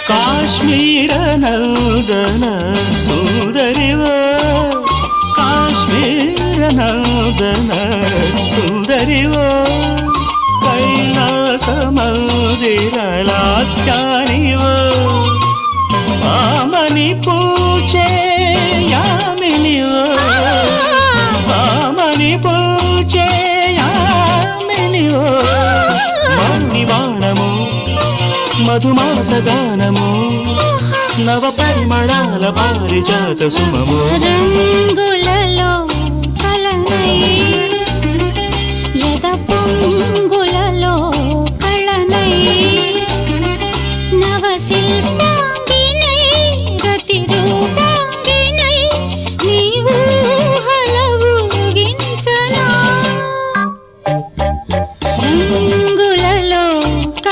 ಕಾಶ್ಮೀರ ನಂದನ ಸುಂದರಿವ ಕಾಶ್ಮೀರ ನಂದನ ಸುಂದರಿವ ಕೈಲಾಸ ಮಂದಿರ ಲಾಸ್ಯಾನಿವ ಮಾಮನಿ ಪೂಜೆ ಯಾಮಿನಿವ ಮಾಮನಿ ಪೂಜೆ యామినివ మణివాణము మధుమాసగానము నవ పరిమళాల పారిజాత సుమము రంగులలో కలనై ఎద పొంగు